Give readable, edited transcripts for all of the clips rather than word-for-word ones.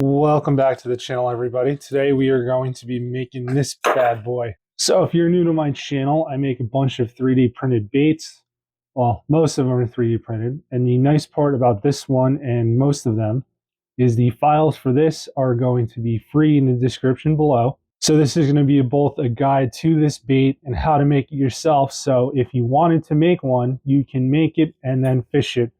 Welcome back to the channel, everybody. Today we are going to be making this bad boy. So if you're new to my channel, I make a bunch of 3D printed baits. Well, most of them are 3D printed. And the nice part about this one and most of them is the files for this are going to be free in the description below. So this is going to be both a guide to this bait and how to make it yourself. So if you wanted to make one, you can make it and then fish it.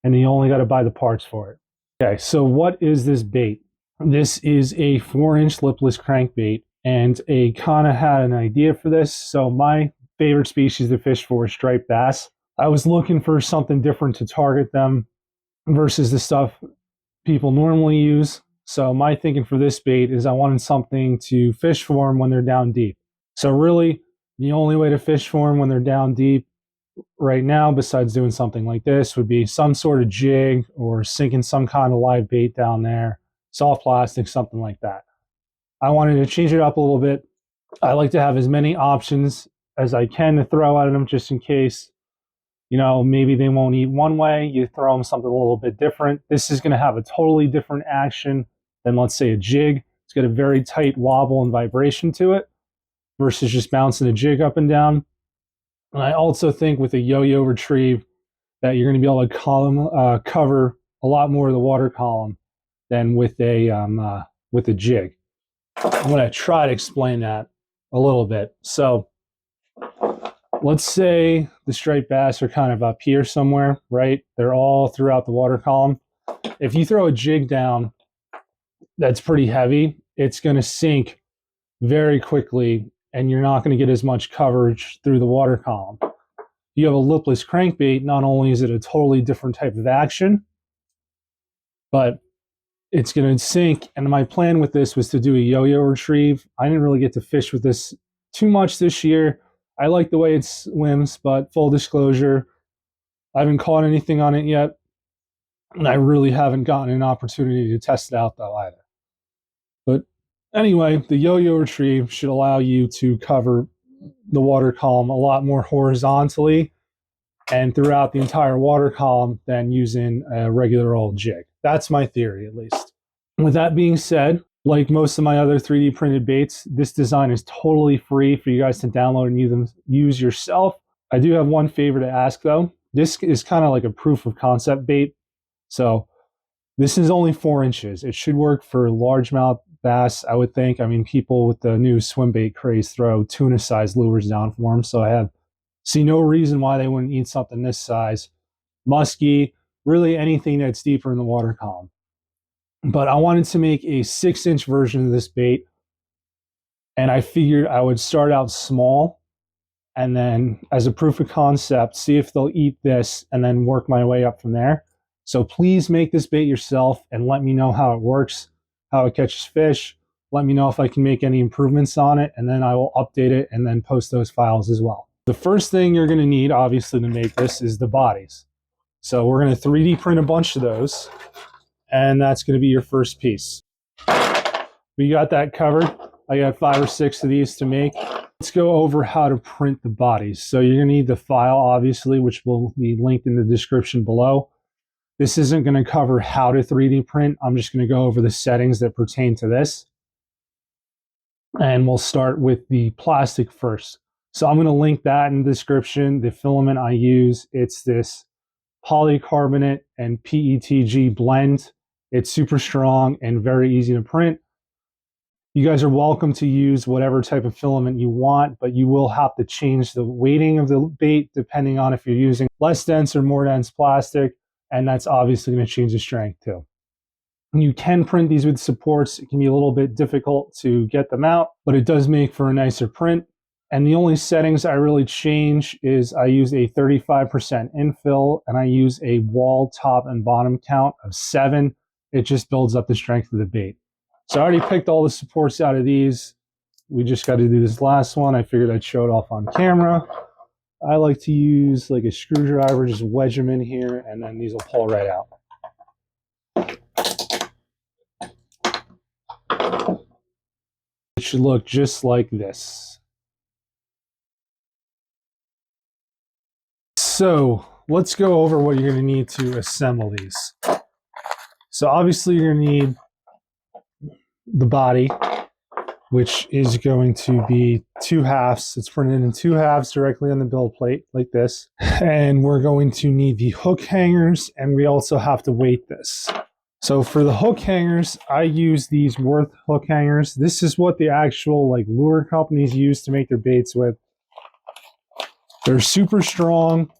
And you only got to buy the parts for it. Okay, so what is this bait? This is a 4-inch lipless crankbait, and I kind of had an idea for this. So my favorite species to fish for is striped bass. I was looking for something different to target them versus the stuff people normally use. So my thinking for this bait is I wanted something to fish for them when they're down deep. So really, the only way to fish for them when they're down deep right now, besides doing something like this, would be some sort of jig or sinking some kind of live bait down there, soft plastic, something like that. I wanted to change it up a little bit. I like to have as many options as I can to throw at them just in case, you know, maybe they won't eat one way, you throw them something a little bit different. This is going to have a totally different action than, let's say, a jig. It's got a very tight wobble and vibration to it versus just bouncing a jig up and down. And I also think with a yo-yo retrieve that you're going to be able to cover a lot more of the water column than with a jig. I'm going to try to explain that a little bit. So let's say the striped bass are kind of up here somewhere, right? They're all throughout the water column. If you throw a jig down that's pretty heavy, it's going to sink very quickly and you're not going to get as much coverage through the water column. You have a lipless crankbait, not only is it a totally different type of action, but it's going to sink. And my plan with this was to do a yo-yo retrieve. I didn't really get to fish with this too much this year. I like the way it swims, but full disclosure, I haven't caught anything on it yet. And I really haven't gotten an opportunity to test it out though either. But anyway, the yo-yo retrieve should allow you to cover the water column a lot more horizontally and throughout the entire water column than using a regular old jig. That's my theory, at least. With that being said, like most of my other 3D printed baits, this design is totally free for you guys to download and use yourself. I do have one favor to ask though. This is kind of like a proof of concept bait. So this is only 4 inches. It should work for largemouth bass, I would think. I mean, people with the new swim bait craze throw tuna-sized lures down for them, so I see no reason why they wouldn't eat something this size. Musky, really anything that's deeper in the water column. But I wanted to make a 6-inch version of this bait, and I figured I would start out small, and then as a proof of concept, see if they'll eat this, and then work my way up from there. So please make this bait yourself and let me know how it works, how it catches fish. Let me know if I can make any improvements on it, and then I will update it and then post those files as well. The first thing you're going to need, obviously, to make this is the bodies. So we're going to 3D print a bunch of those, and that's going to be your first piece. We got that covered. I got 5 or 6 of these to make. Let's go over how to print the bodies. So you're going to need the file, obviously, which will be linked in the description below. This isn't going to cover how to 3D print. I'm just going to go over the settings that pertain to this. And we'll start with the plastic first. So I'm going to link that in the description. The filament I use, it's this polycarbonate and PETG blend. It's super strong and very easy to print. You guys are welcome to use whatever type of filament you want, but you will have to change the weighting of the bait depending on if you're using less dense or more dense plastic. And that's obviously going to change the strength too. You can print these with supports. It can be a little bit difficult to get them out, but it does make for a nicer print. And the only settings I really change is I use a 35% infill and I use a wall top and bottom count of 7. It just builds up the strength of the bait. So I already picked all the supports out of these. We just got to do this last one. I figured I'd show it off on camera. I like to use like a screwdriver, just wedge them in here, and then these will pull right out. It should look just like this. So let's go over what you're going to need to assemble these. So obviously you're going to need the body, which is going to be 2 halves. It's printed in 2 halves directly on the build plate like this. And we're going to need the hook hangers, and we also have to weight this. So for the hook hangers, I use these Worth hook hangers. This is what the actual like lure companies use to make their baits with. They're super strong.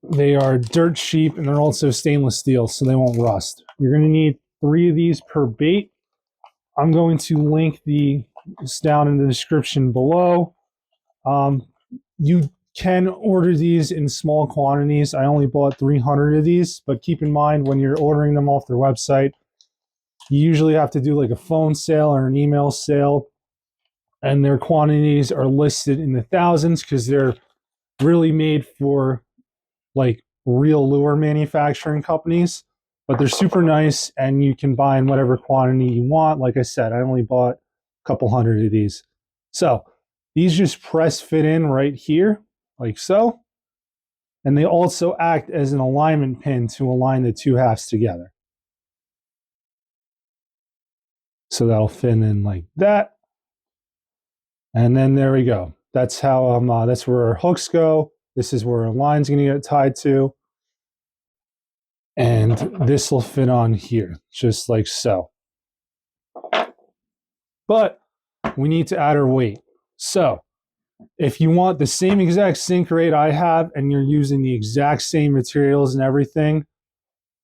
They are dirt cheap, and they're also stainless steel, so they won't rust. You're going to need 3 of these per bait. I'm going to link this down in the description below. You can order these in small quantities. I only bought 300 of these, but keep in mind when you're ordering them off their website, you usually have to do like a phone sale or an email sale, and their quantities are listed in the thousands because they're really made for like real lure manufacturing companies. But they're super nice, and you can buy in whatever quantity you want. Like I said, I only bought a couple hundred of these. So these just press fit in right here, like so. And they also act as an alignment pin to align the 2 halves together. So that'll fit in like that. And then there we go. That's how that's where our hooks go. This is where our line's going to get tied to. And this will fit on here, just like so. But we need to add our weight. So if you want the same exact sink rate I have, and you're using the exact same materials and everything,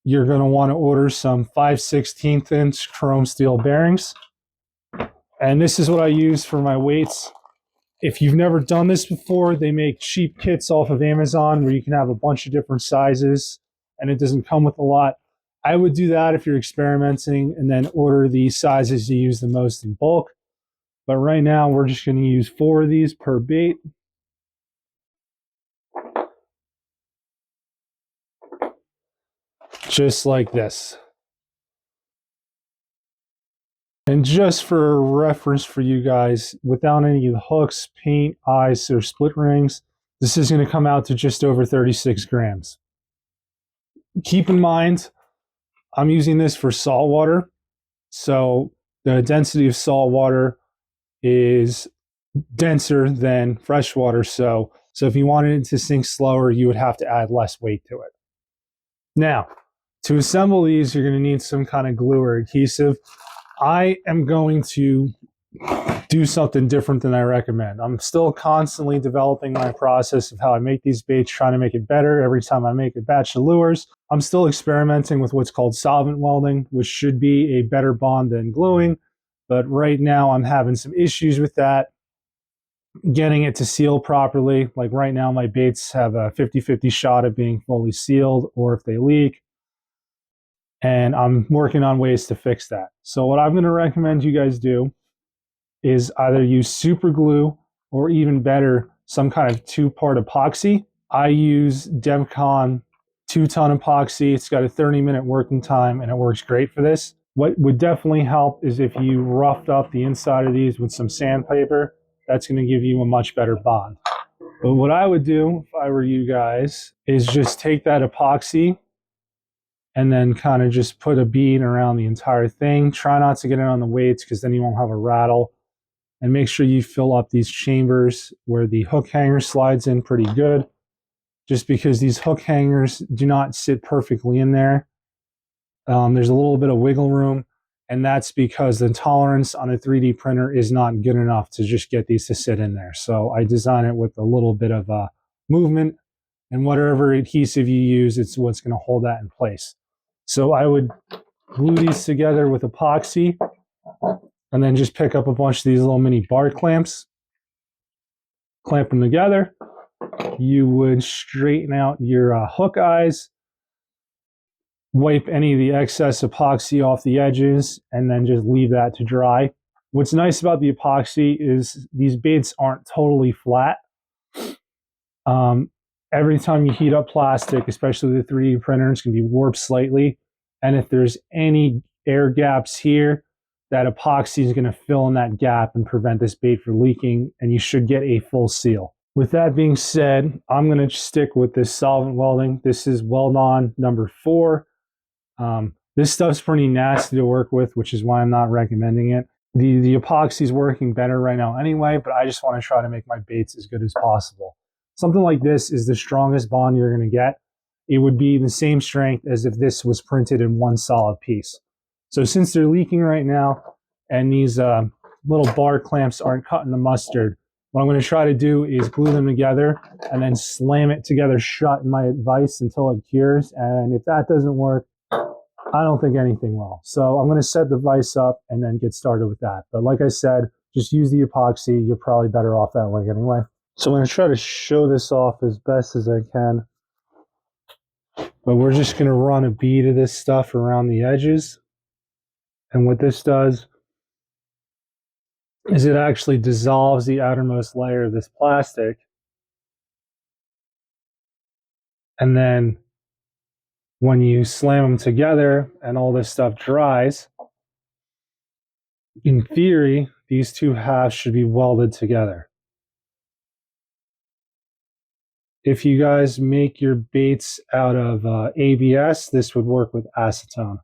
you're going to want to order some 5/16 inch chrome steel bearings. And this is what I use for my weights. If you've never done this before, they make cheap kits off of Amazon where you can have a bunch of different sizes, and it doesn't come with a lot. I would do that if you're experimenting, and then order the sizes you use the most in bulk. But right now, we're just going to use 4 of these per bait. Just like this. And just for reference for you guys, without any of the hooks, paint, eyes, or split rings, this is going to come out to just over 36 grams. Keep in mind, I'm using this for salt water. So the density of salt water is denser than fresh water. So if you wanted it to sink slower, you would have to add less weight to it. Now, to assemble these, you're going to need some kind of glue or adhesive. I am going to do something different than I recommend. I'm still constantly developing my process of how I make these baits, trying to make it better every time I make a batch of lures. I'm still experimenting with what's called solvent welding, which should be a better bond than gluing. But right now I'm having some issues with that, getting it to seal properly. Like right now my baits have a 50-50 shot of being fully sealed, or if they leak. And I'm working on ways to fix that. So what I'm going to recommend you guys do is either use super glue, or even better, some kind of 2-part epoxy. I use Devcon 2-ton epoxy. It's got a 30-minute working time, and it works great for this. What would definitely help is if you roughed up the inside of these with some sandpaper. That's going to give you a much better bond. But what I would do if I were you guys is just take that epoxy and then kind of just put a bead around the entire thing. Try not to get it on the weights, because then you won't have a rattle. And make sure you fill up these chambers where the hook hanger slides in pretty good, just because these hook hangers do not sit perfectly in there. There's a little bit of wiggle room, and that's because the tolerance on a 3D printer is not good enough to just get these to sit in there. So I design it with a little bit of movement, and whatever adhesive you use, it's what's going to hold that in place. So I would glue these together with epoxy, and then just pick up a bunch of these little mini bar clamps, clamp them together. You would straighten out your hook eyes, wipe any of the excess epoxy off the edges, and then just leave that to dry. What's nice about the epoxy is these baits aren't totally flat. Every time you heat up plastic, especially the 3D printer, it's going to be warped slightly. And if there's any air gaps here, that epoxy is going to fill in that gap and prevent this bait from leaking, and you should get a full seal. With that being said, I'm going to stick with this solvent welding. This is weld on number 4. This stuff's pretty nasty to work with, which is why I'm not recommending it. The epoxy is working better right now anyway, but I just want to try to make my baits as good as possible. Something like this is the strongest bond you're going to get. It would be the same strength as if this was printed in one solid piece. So since they're leaking right now and these little bar clamps aren't cutting the mustard, what I'm going to try to do is glue them together and then slam it together shut in my vise until it cures. And if that doesn't work, I don't think anything will. So I'm going to set the vise up and then get started with that. But like I said, just use the epoxy. You're probably better off that way anyway. So I'm going to try to show this off as best as I can. But we're just going to run a bead of this stuff around the edges. And what this does is it actually dissolves the outermost layer of this plastic. And then when you slam them together and all this stuff dries, in theory, these two halves should be welded together. If you guys make your baits out of ABS, this would work with acetone.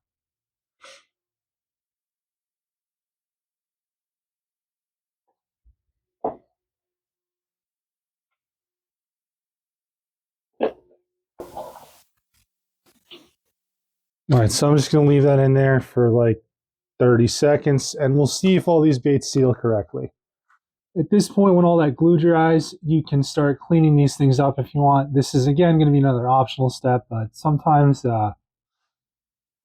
All right, so I'm just going to leave that in there for like 30 seconds, and we'll see if all these baits seal correctly. At this point, when all that glue dries, you can start cleaning these things up if you want. This is, again, going to be another optional step, but sometimes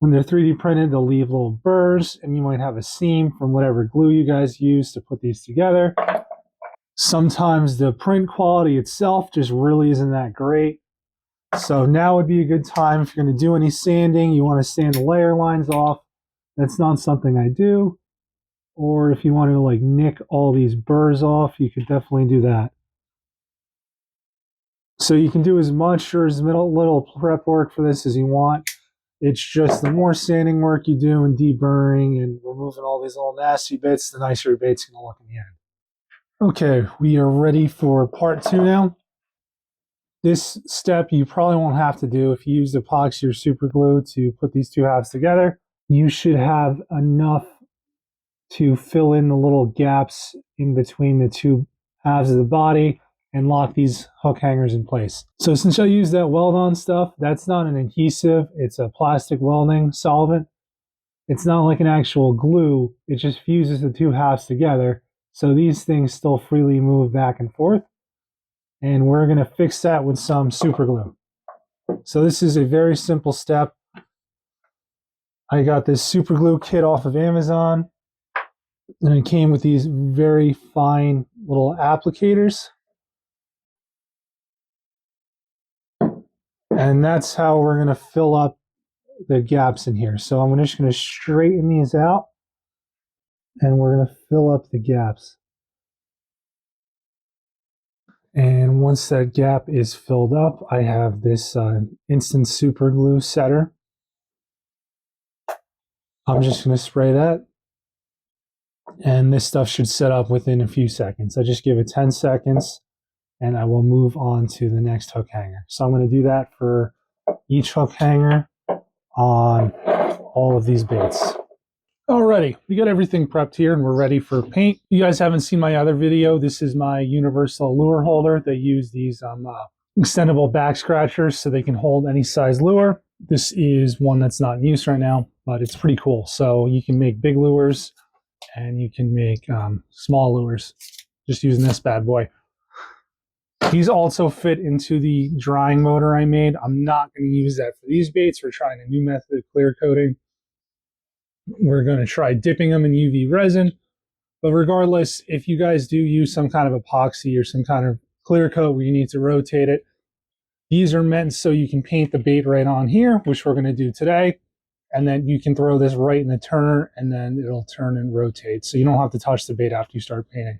when they're 3D printed, they'll leave little burrs, and you might have a seam from whatever glue you guys use to put these together. Sometimes the print quality itself just really isn't that great. So now would be a good time if you're going to do any sanding, you want to sand the layer lines off. That's not something I do. Or if you want to like nick all these burrs off, you could definitely do that. So you can do as much or as little prep work for this as you want. It's just the more sanding work you do and deburring and removing all these little nasty bits, the nicer your bait's going to look in the end. Okay, we are ready for part 2 now. This step you probably won't have to do if you use epoxy or super glue to put these two halves together. You should have enough to fill in the little gaps in between the two halves of the body and lock these hook hangers in place. So since I use that weld-on stuff, that's not an adhesive, it's a plastic welding solvent. It's not like an actual glue, it just fuses the two halves together, so these things still freely move back and forth. And we're going to fix that with some super glue. So this is a very simple step. I got this super glue kit off of Amazon, and it came with these very fine little applicators. And that's how we're going to fill up the gaps in here. So I'm just going to straighten these out, and we're going to fill up the gaps. And once that gap is filled up, I have this instant super glue setter. I'm just going to spray that. And this stuff should set up within a few seconds. I just give it 10 seconds and I will move on to the next hook hanger. So I'm going to do that for each hook hanger on all of these baits. Alrighty, we got everything prepped here and we're ready for paint. You guys haven't seen my other video. This is my universal lure holder. They use these extendable back scratchers so they can hold any size lure. This is one that's not in use right now, but it's pretty cool. So you can make big lures and you can make small lures just using this bad boy. These also fit into the drying motor I made. I'm not going to use that for these baits. We're trying a new method of clear coating. We're going to try dipping them in UV resin. But regardless, if you guys do use some kind of epoxy or some kind of clear coat where you need to rotate it, these are meant so you can paint the bait right on here, which we're going to do today. And then you can throw this right in the turner and then it'll turn and rotate. So you don't have to touch the bait after you start painting.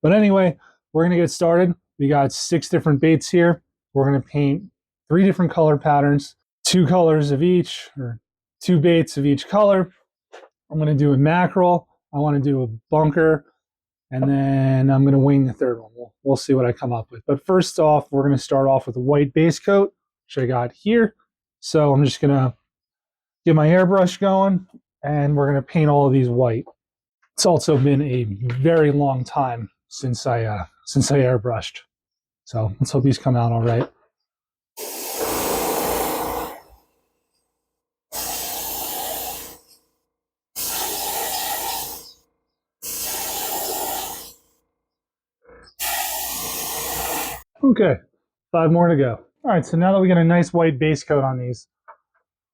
But anyway, we're going to get started. We got 6 different baits here. We're going to paint 3 different color patterns, 2 colors of each, or 2 baits of each color. I'm going to do a mackerel. I want to do a bunker. And then I'm going to wing the third one. We'll see what I come up with. But first off, we're going to start off with a white base coat, which I got here. So I'm just going to get my airbrush going, and we're going to paint all of these white. It's also been a very long time since I airbrushed. So let's hope these come out all right. Okay, 5 more to go. All right, so now that we got a nice white base coat on these,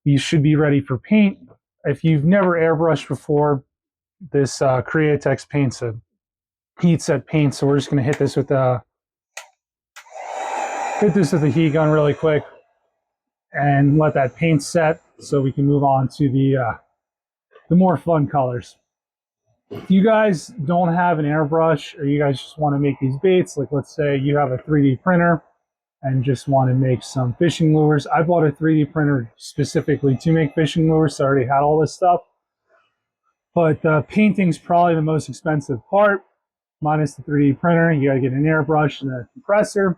you should be ready for paint. If you've never airbrushed before, this Createx paint's a heat set paint, so we're just going to hit this with a heat gun really quick and let that paint set so we can move on to the more fun colors. If you guys don't have an airbrush, or you guys just want to make these baits, like let's say you have a 3D printer and just want to make some fishing lures. I bought a 3D printer specifically to make fishing lures, so I already had all this stuff. But painting's probably the most expensive part, minus the 3D printer. You gotta get an airbrush and a compressor.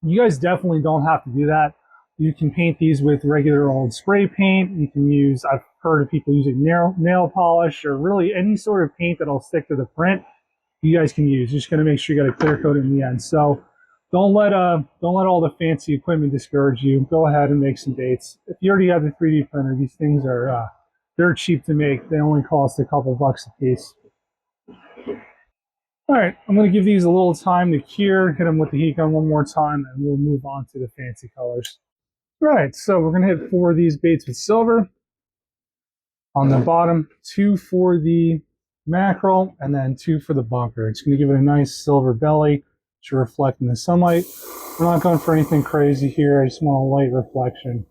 You guys definitely don't have to do that. You can paint these with regular old spray paint. You can use, I've heard of people using nail polish, or really any sort of paint that'll stick to the print. You guys can use. You're just gonna make sure you got a clear coat in the end. So don't let all the fancy equipment discourage you. Go ahead and make some baits. If you already have the 3D printer, these things are they're cheap to make. They only cost a couple bucks a piece. All right, I'm going to give these a little time to cure, hit them with the heat gun one more time, and we'll move on to the fancy colors. All right, so we're going to hit 4 of these baits with silver on the bottom, 2 for the mackerel, and then 2 for the bunker. It's going to give it a nice silver belly to reflect in the sunlight. We're not going for anything crazy here. I just want a light reflection.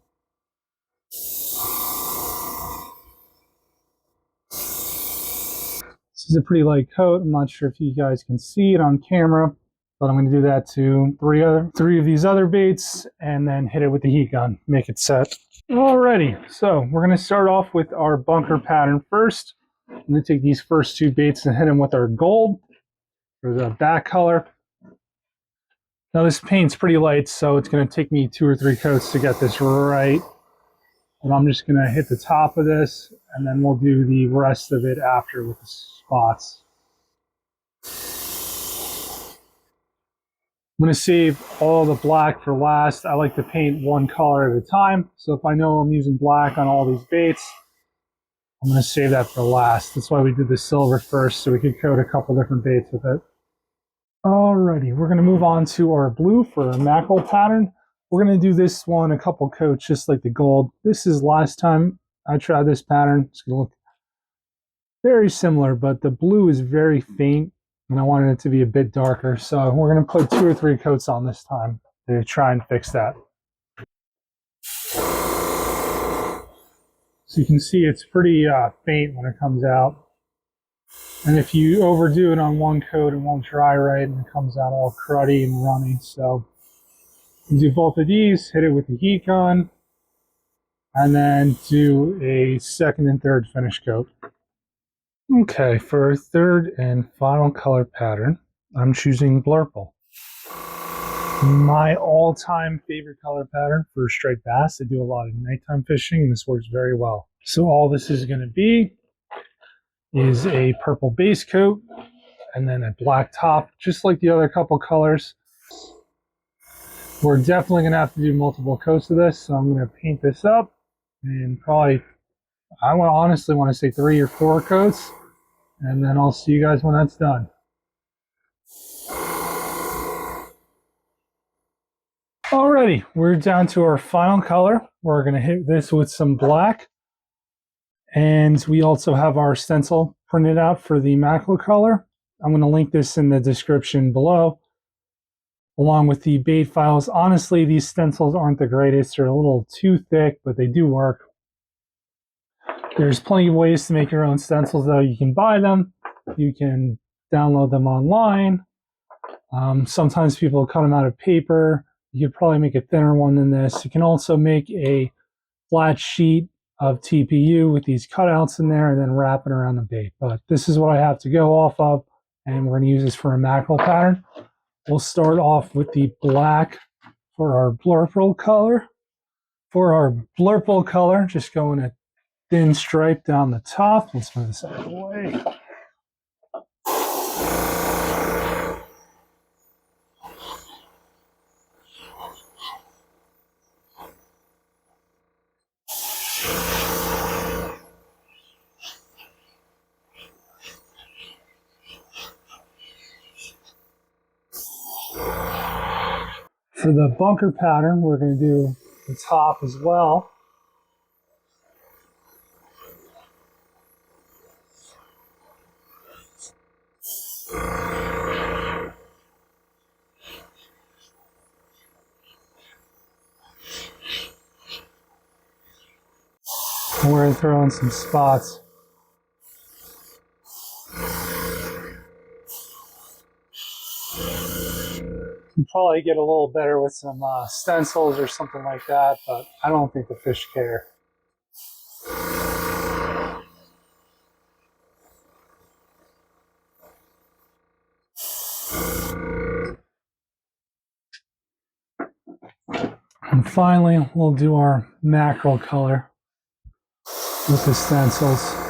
This is a pretty light coat. I'm not sure if you guys can see it on camera, but I'm going to do that to 3 of these other baits and then hit it with the heat gun, make it set. Alrighty, so we're going to start off with our bunker pattern first. I'm going to take these first 2 baits and hit them with our gold for the back color. Now this paint's pretty light, so it's going to take me 2 or 3 coats to get this right. And I'm just going to hit the top of this, and then we'll do the rest of it after with the spots. I'm going to save all the black for last. I like to paint one color at a time. So if I know I'm using black on all these baits, I'm going to save that for last. That's why we did the silver first, so we could coat a couple different baits with it. Alrighty, we're going to move on to our blue for a mackerel pattern. We're going to do this one a couple coats just like the gold. This is last time I tried this pattern. It's going to look very similar, but the blue is very faint and I wanted it to be a bit darker. So we're going to put 2 or 3 coats on this time to try and fix that. So you can see it's pretty faint when it comes out. And if you overdo it on one coat, it won't dry right and it comes out all cruddy and runny. So you do both of these, hit it with the heat gun, and then do a second and third finish coat. Okay, for our third and final color pattern, I'm choosing Blurple. My all-time favorite color pattern for striped bass. I do a lot of nighttime fishing, and this works very well. So all this is going to be is a purple base coat, and then a black top, just like the other couple colors. We're definitely going to have to do multiple coats of this, so I'm going to paint this up, and probably, honestly want to say 3 or 4 coats, and then I'll see you guys when that's done. Alrighty, we're down to our final color. We're going to hit this with some black, and we also have our stencil printed out for the mackerel color. I'm going to link this in the description below, along with the bait files. Honestly, these stencils aren't the greatest. They're a little too thick, but they do work. There's plenty of ways to make your own stencils, though. You can buy them. You can download them online. Sometimes people cut them out of paper. You could probably make a thinner one than this. You can also make a flat sheet of TPU with these cutouts in there and then wrap it around the bait. But this is what I have to go off of, and we're going to use this for a mackerel pattern. We'll start off with the black for our blurple color. For our blurple color, just going at thin stripe down the top. Let's move this out of the way. For the bunker pattern, we're going to do the top as well. And we're going to throw in some spots. You probably get a little better with some stencils or something like that, but I don't think the fish care. And finally, we'll do our mackerel color with the stencils.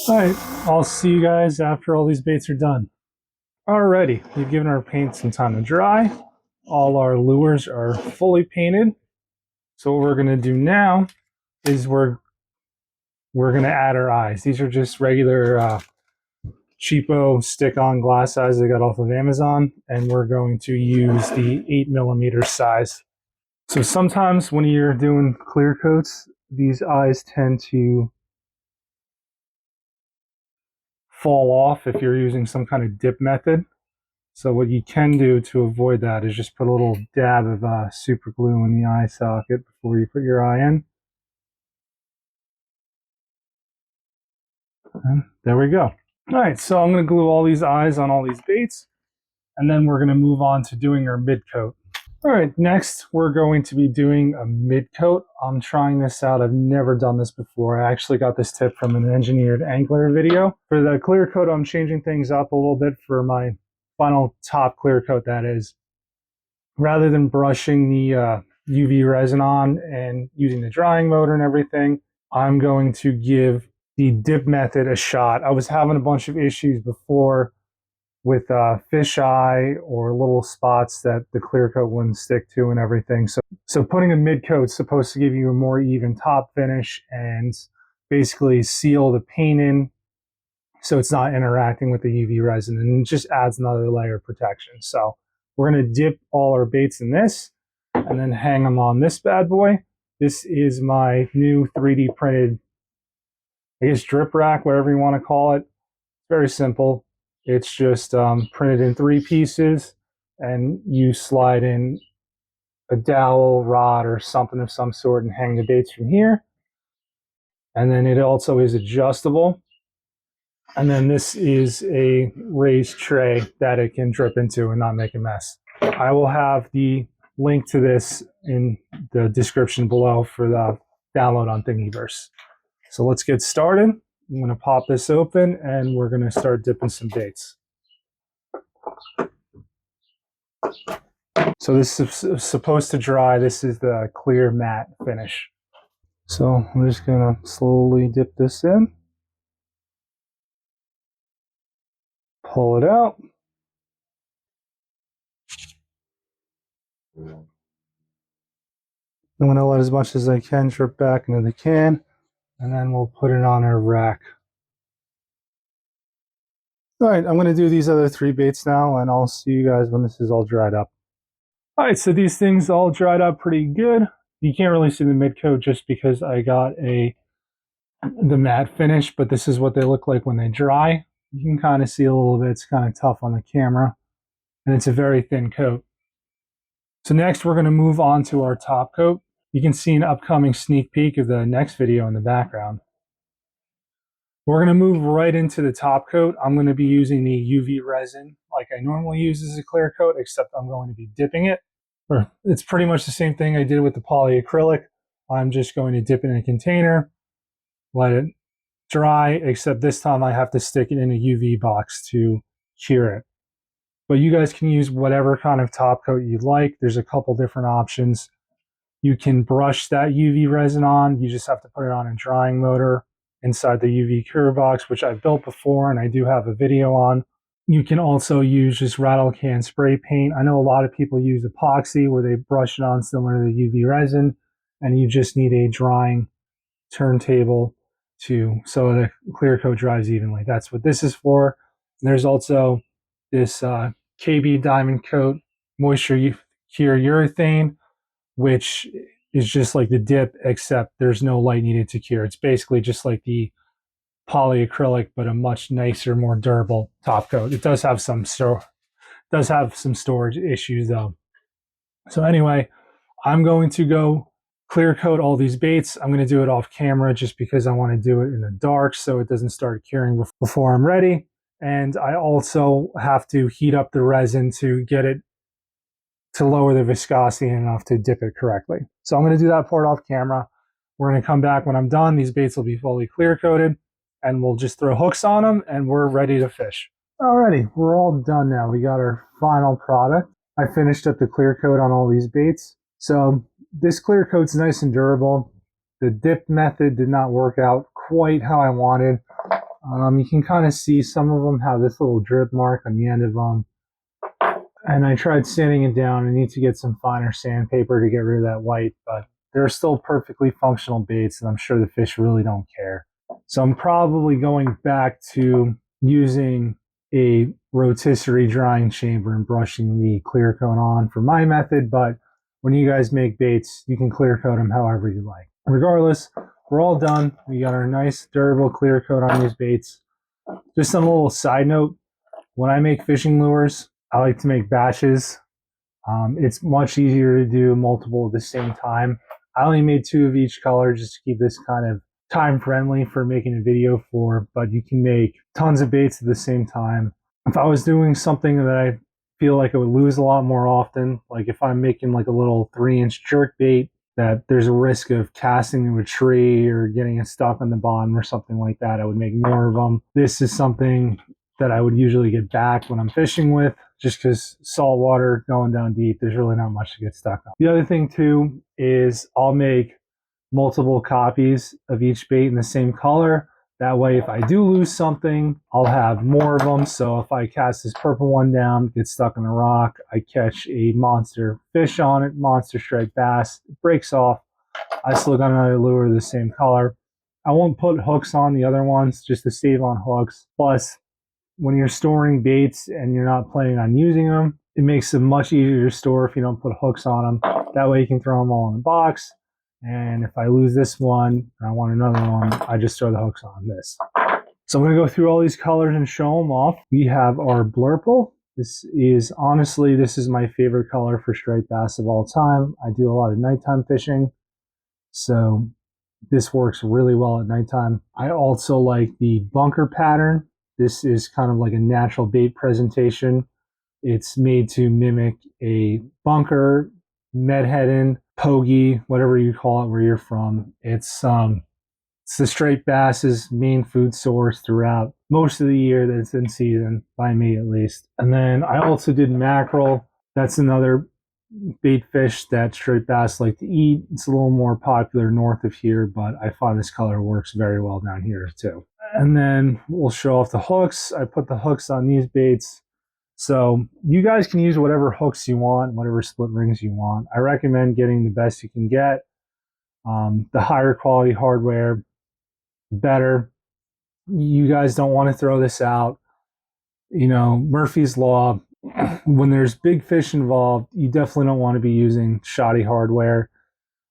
All right, I'll see you guys after all these baits are done. Alrighty, we've given our paint some time to dry. All our lures are fully painted. So what we're going to do now is we're going to add our eyes. These are just regular cheapo stick-on glass eyes I got off of Amazon, and we're going to use the 8mm size. So sometimes when you're doing clear coats, these eyes tend to fall off if you're using some kind of dip method. So what you can do to avoid that is just put a little dab of super glue in the eye socket before you put your eye in. And there we go. All right, so I'm going to glue all these eyes on all these baits, and then we're going to move on to doing our mid coat. All right, next we're going to be doing a mid coat. I'm trying this out. I've never done this before. I actually got this tip from an engineered angler video. For the clear coat, I'm changing things up a little bit for my final top clear coat, that is. Rather than brushing the UV resin on and using the drying motor and everything, I'm going to give the dip method a shot. I was having a bunch of issues before with fish eye or little spots that the clear coat wouldn't stick to and everything. So putting a mid coat is supposed to give you a more even top finish and basically seal the paint in so it's not interacting with the UV resin, and it just adds another layer of protection. So we're going to dip all our baits in this and then hang them on this bad boy. This is my new 3D printed, I guess, drip rack, whatever you want to call it. Very simple. It's just printed in 3 pieces, and you slide in a dowel rod or something of some sort and hang the baits from here. And then it also is adjustable. And then this is a raised tray that it can drip into and not make a mess. I will have the link to this in the description below for the download on Thingiverse. So let's get started. I'm going to pop this open and we're going to start dipping some baits. So this is supposed to dry. This is the clear matte finish. So I'm just going to slowly dip this in. Pull it out. I'm going to let as much as I can drip back into the can, and then we'll put it on our rack. All right, I'm going to do these other 3 baits now, and I'll see you guys when this is all dried up. All right, so these things all dried up pretty good. You can't really see the mid coat just because I got the matte finish, but this is what they look like when they dry. You can kind of see a little bit. It's kind of tough on the camera, and it's a very thin coat. So next we're going to move on to our top coat. You can see an upcoming sneak peek of the next video in the background. We're going to move right into the top coat. I'm going to be using the UV resin like I normally use as a clear coat, except I'm going to be dipping it. Or it's pretty much the same thing I did with the polyacrylic. I'm just going to dip it in a container, let it dry, except this time I have to stick it in a UV box to cure it. But you guys can use whatever kind of top coat you like. There's a couple different options. You can brush that UV resin on. You just have to put it on a drying motor inside the UV cure box, which I've built before and I do have a video on. You can also use just rattle can spray paint. I know a lot of people use epoxy where they brush it on similar to the UV resin, and you just need a drying turntable so the clear coat dries evenly. That's what this is for. And there's also this KB Diamond Coat Moisture Cure Urethane, which is just like the dip, except there's no light needed to cure. It's basically just like the polyacrylic, but a much nicer, more durable top coat. It does have some storage issues though. So anyway, I'm going to go clear coat all these baits. I'm going to do it off camera just because I want to do it in the dark so it doesn't start curing before I'm ready. And I also have to heat up the resin to get it to lower the viscosity enough to dip it correctly. So I'm going to do that part off camera. We're going to come back when I'm done. These baits will be fully clear coated and we'll just throw hooks on them and we're ready to fish. Alrighty, we're all done now. We got our final product. I finished up the clear coat on all these baits. So this clear coat's nice and durable. The dip method did not work out quite how I wanted. You can kind of see some of them have this little drip mark on the end of them. And I tried sanding it down. I need to get some finer sandpaper to get rid of that white, but they're still perfectly functional baits, and I'm sure the fish really don't care. So I'm probably going back to using a rotisserie drying chamber and brushing the clear coat on for my method, but when you guys make baits, you can clear coat them however you like. Regardless, we're all done. We got our nice durable clear coat on these baits. Just on a little side note, when I make fishing lures, I like to make batches. It's much easier to do multiple at the same time. I only made 2 of each color just to keep this kind of time friendly for making a video for, but you can make tons of baits at the same time. If I was doing something that I feel like I would lose a lot more often, like if I'm making like a little 3-inch jerk bait that there's a risk of casting into a tree or getting it stuck on the bottom or something like that, I would make more of them. This is something that I would usually get back when I'm fishing with, just because salt water going down deep, there's really not much to get stuck on. The other thing too is I'll make multiple copies of each bait in the same color. That way, if I do lose something, I'll have more of them. So if I cast this purple one down, get stuck on a rock, I catch a monster fish on it, monster striped bass, it breaks off. I still got another lure of the same color. I won't put hooks on the other ones just to save on hooks. Plus, when you're storing baits and you're not planning on using them, it makes them much easier to store if you don't put hooks on them. That way you can throw them all in the box. And if I lose this one and I want another one, I just throw the hooks on this. So I'm going to go through all these colors and show them off. We have our blurple. This is my favorite color for striped bass of all time. I do a lot of nighttime fishing, so this works really well at nighttime. I also like the bunker pattern. This is kind of like a natural bait presentation. It's made to mimic a bunker, medheadin, pogie, whatever you call it where you're from. It's the striped bass's main food source throughout most of the year that it's in season, by me at least. And then I also did mackerel. That's another bait fish that striped bass like to eat. It's a little more popular north of here, but I find this color works very well down here too. And then we'll show off the hooks. I put the hooks on these baits. So you guys can use whatever hooks you want, whatever split rings you want. I recommend getting the best you can get. The higher quality hardware, better. You guys don't want to throw this out. You know, Murphy's Law, when there's big fish involved, you definitely don't want to be using shoddy hardware.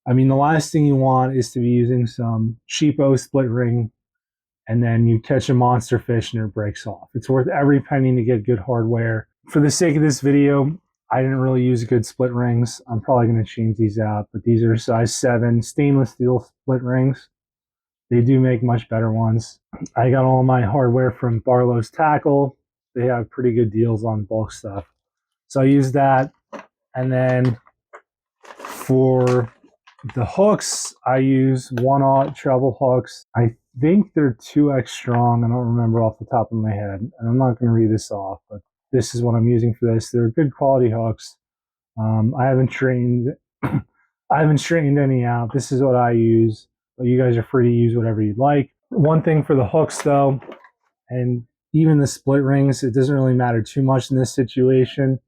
I mean, the last thing you want is to be using some cheapo split ring and then you catch a monster fish and it breaks off. It's worth every penny to get good hardware. For the sake of this video, I didn't really use good split rings. I'm probably going to change these out, but these are size 7 stainless steel split rings. They do make much better ones. I got all my hardware from Barlow's Tackle. they have pretty good deals on bulk stuff. So I use that. And then for the hooks, I use 1/0 treble hooks. I think they're 2x strong. I don't remember off the top of my head. And I'm not going to read this off, but this is what I'm using for this. They're good quality hooks. I haven't straightened any out. This is what I use, but you guys are free to use whatever you'd like. One thing for the hooks though, and even the split rings, it doesn't really matter too much in this situation,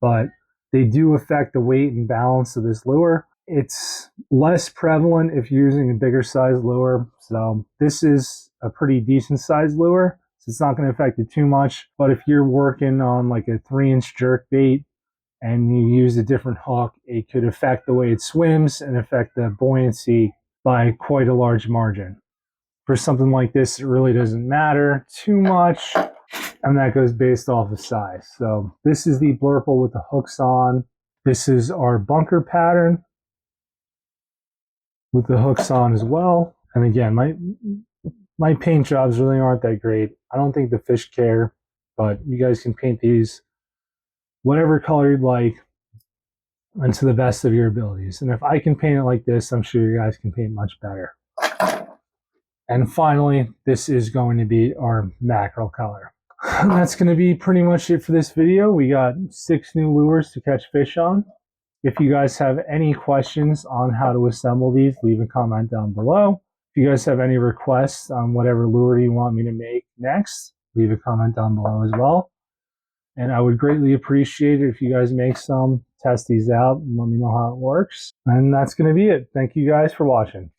but they do affect the weight and balance of this lure. It's less prevalent if you're using a bigger size lure. So this is a pretty decent size lure, so it's not going to affect it too much. But if you're working on like a 3-inch jerk bait and you use a different hook, it could affect the way it swims and affect the buoyancy by quite a large margin. For something like this, it really doesn't matter too much, and that goes based off of size. So this is the blurple with the hooks on. This is our bunker pattern with the hooks on as well. And again, my paint jobs really aren't that great. I don't think the fish care, but you guys can paint these whatever color you'd like and to the best of your abilities. And if I can paint it like this, I'm sure you guys can paint much better. And finally, this is going to be our mackerel color. And that's going to be pretty much it for this video. We got 6 new lures to catch fish on. If you guys have any questions on how to assemble these, leave a comment down below. If you guys have any requests on whatever lure you want me to make next, leave a comment down below as well. And I would greatly appreciate it if you guys make some, test these out, and let me know how it works. And that's going to be it. Thank you guys for watching.